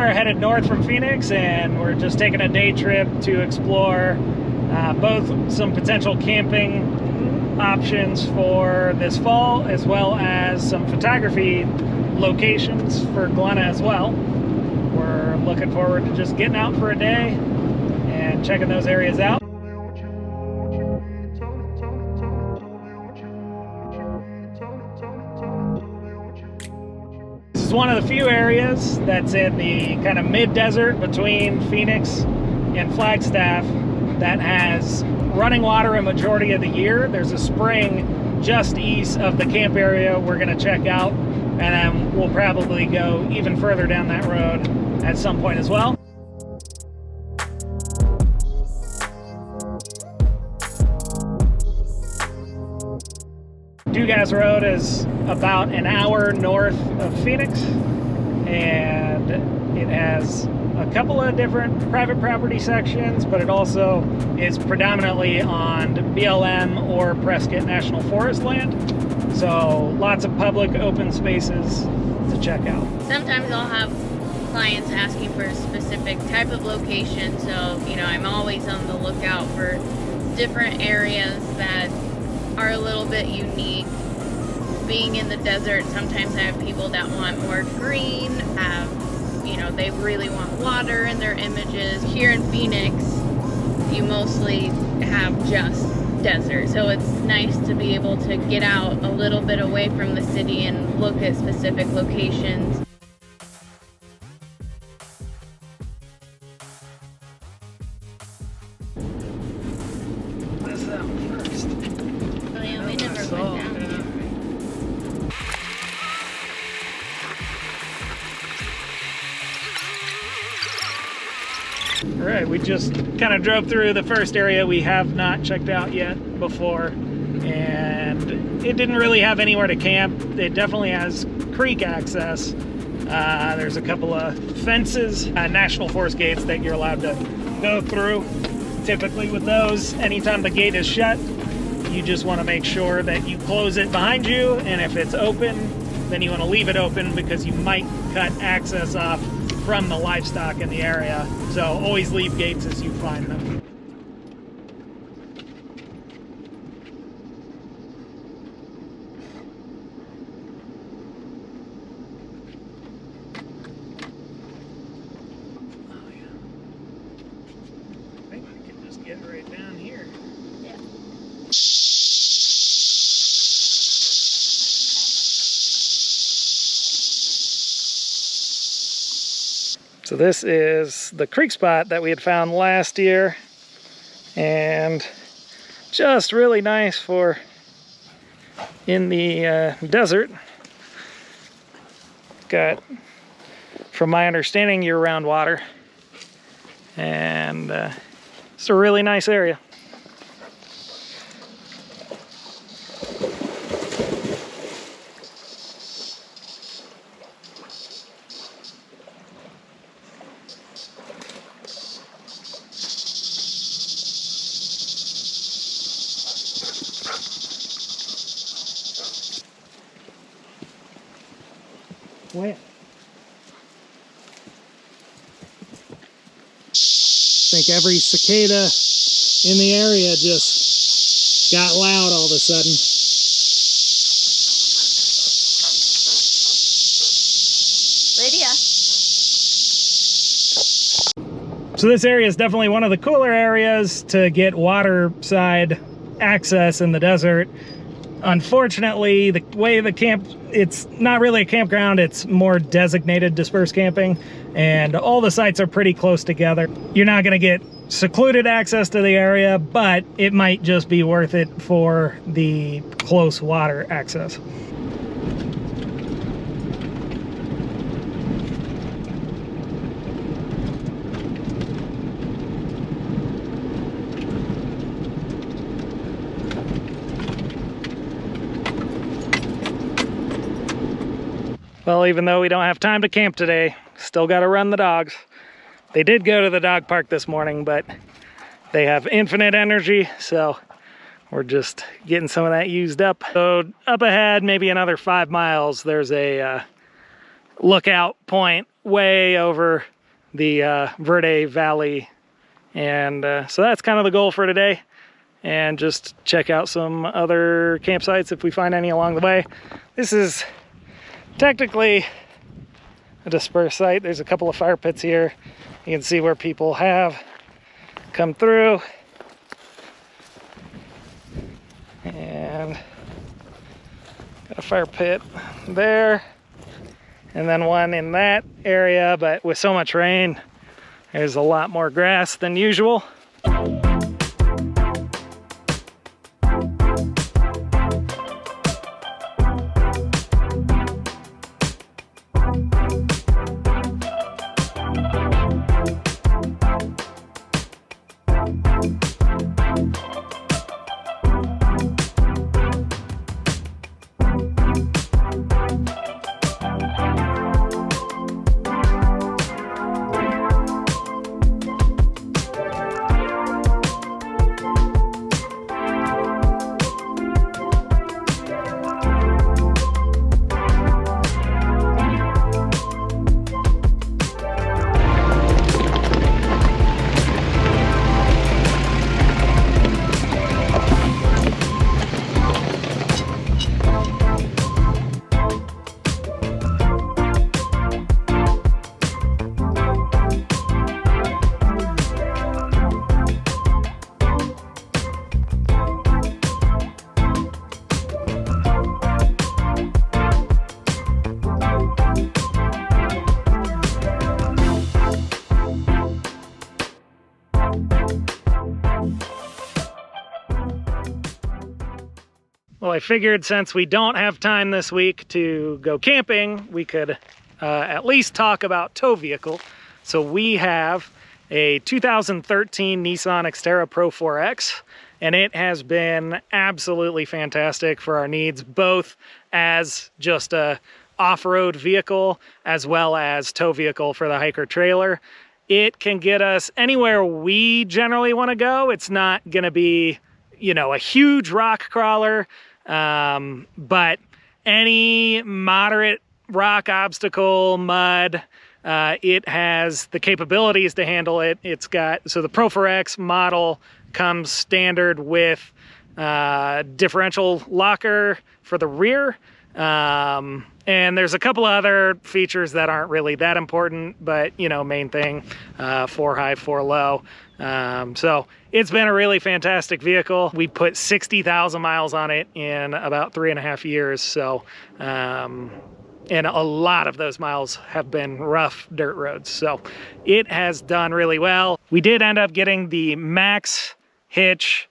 are headed north from Phoenix, and we're just taking a day trip to explore both some potential camping options for this fall, as well as some photography locations for Glenna as well. We're looking forward to just getting out for a day and checking those areas out. This is one of the few areas that's in the kind of mid-desert between Phoenix and Flagstaff that has running water a majority of the year. There's a spring just east of the camp area we're going to check out, and then we'll probably go even further down that road at some point as well. Dugas Road is about an hour north of Phoenix, and it has a couple of different private property sections, but it also is predominantly on BLM or Prescott National Forest land. So lots of public open spaces to check out. Sometimes I'll have clients asking for a specific type of location, so I'm always on the lookout for different areas that are a little bit unique. Being in the desert, sometimes I have people that want more green, they really want water in their images. Here in Phoenix, you mostly have just desert, so it's nice to be able to get out a little bit away from the city and look at specific locations. This out first. Oh yeah, we never went down here. All right, we just kind of drove through the first area we have not checked out yet before, and it didn't really have anywhere to camp. It definitely has creek access. There's a couple of fences, national forest gates that you're allowed to go through. Typically with those, anytime the gate is shut, you just want to make sure that you close it behind you, and if it's open, then you want to leave it open because you might cut access off from the livestock in the area. So always leave gates as you find them. Oh yeah. I think we can just get right down here. Yeah. So this is the creek spot that we had found last year, and just really nice for in the desert. Got, from my understanding, year-round water, and it's a really nice area. Wet. I think every cicada in the area just got loud all of a sudden. Lydia. So this area is definitely one of the cooler areas to get water side access in the desert. Unfortunately, the way the camp, it's not really a campground, it's more designated dispersed camping, and all the sites are pretty close together. You're not going to get secluded access to the area, but it might just be worth it for the close water access. Well, even though we don't have time to camp today, still got to run the dogs. They did go to the dog park this morning, but they have infinite energy, so we're just getting some of that used up. So up ahead, maybe another 5 miles, there's a lookout point way over the Verde Valley. And so that's kind of the goal for today. And just check out some other campsites if we find any along the way. This is technically a dispersed site. There's a couple of fire pits here. You can see where people have come through. And got a fire pit there. And then one in that area, but with so much rain, there's a lot more grass than usual. Well, I figured since we don't have time this week to go camping, we could at least talk about tow vehicle. So we have a 2013 Nissan Xterra Pro4X, and it has been absolutely fantastic for our needs, both as just a off-road vehicle as well as tow vehicle for the hiker trailer. It can get us anywhere we generally want to go. It's not going to be, you know, a huge rock crawler, but any moderate rock obstacle, mud, it has the capabilities to handle it. It's got, so the Pro4X model comes standard with differential locker for the rear. And there's a couple other features that aren't really that important, but, you know, main thing, 4 high, 4 low. So it's been a really fantastic vehicle. We put 60,000 miles on it in about 3.5 years. So, and a lot of those miles have been rough dirt roads. So it has done really well. We did end up getting the max hitch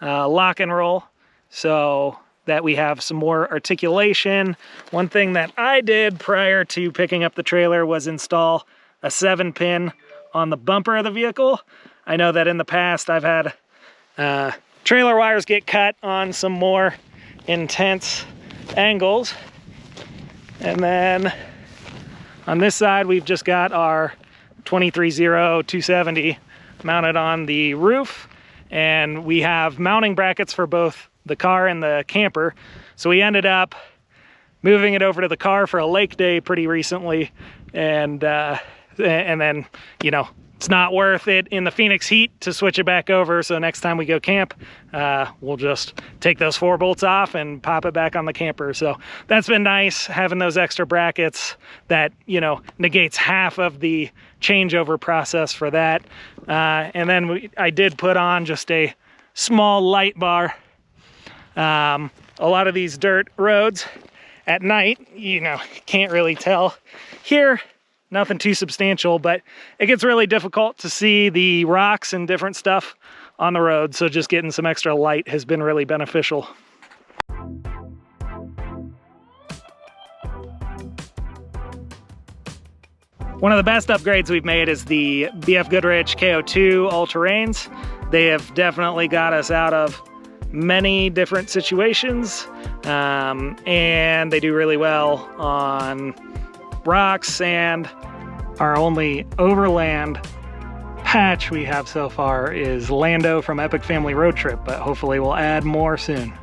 lock and roll, so that we have some more articulation. One thing that I did prior to picking up the trailer was install a 7-pin on the bumper of the vehicle. I know that in the past I've had trailer wires get cut on some more intense angles. And then on this side, we've just got our 23-0 270 mounted on the roof. And we have mounting brackets for both the car and the camper. So we ended up moving it over to the car for a lake day pretty recently. And then, you know, it's not worth it in the Phoenix heat to switch it back over. So next time we go camp, we'll just take those 4 bolts off and pop it back on the camper. So that's been nice, having those extra brackets that, you know, negates half of the changeover process for that. And then I did put on just a small light bar. A lot of these dirt roads at night, you know, can't really tell. Here, nothing too substantial, but it gets really difficult to see the rocks and different stuff on the road. So just getting some extra light has been really beneficial. One of the best upgrades we've made is the BF Goodrich KO2 all-terrains. They have definitely got us out of many different situations, and they do really well on rocks, sand. Our only overland patch we have so far is Lando from Epic Family Road Trip, but hopefully we'll add more soon.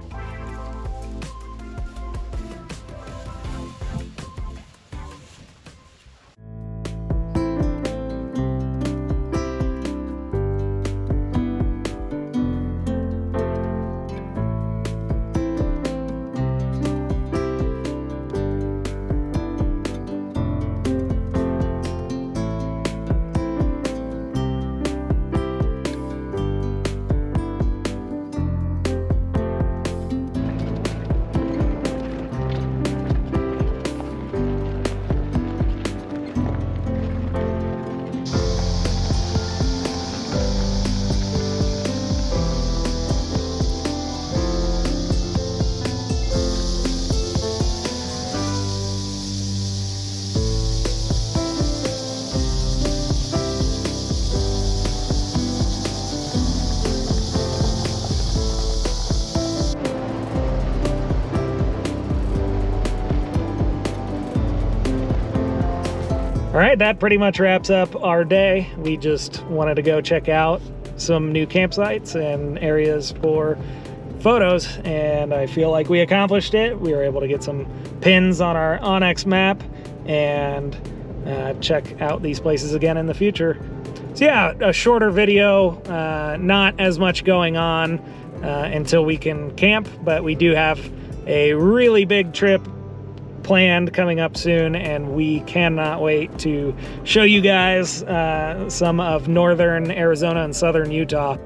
All right, that pretty much wraps up our day. We just wanted to go check out some new campsites and areas for photos, and I feel like we accomplished it. We were able to get some pins on our onX map and check out these places again in the future. So yeah, a shorter video, not as much going on until we can camp, but we do have a really big trip planned coming up soon, and we cannot wait to show you guys some of northern Arizona and southern Utah.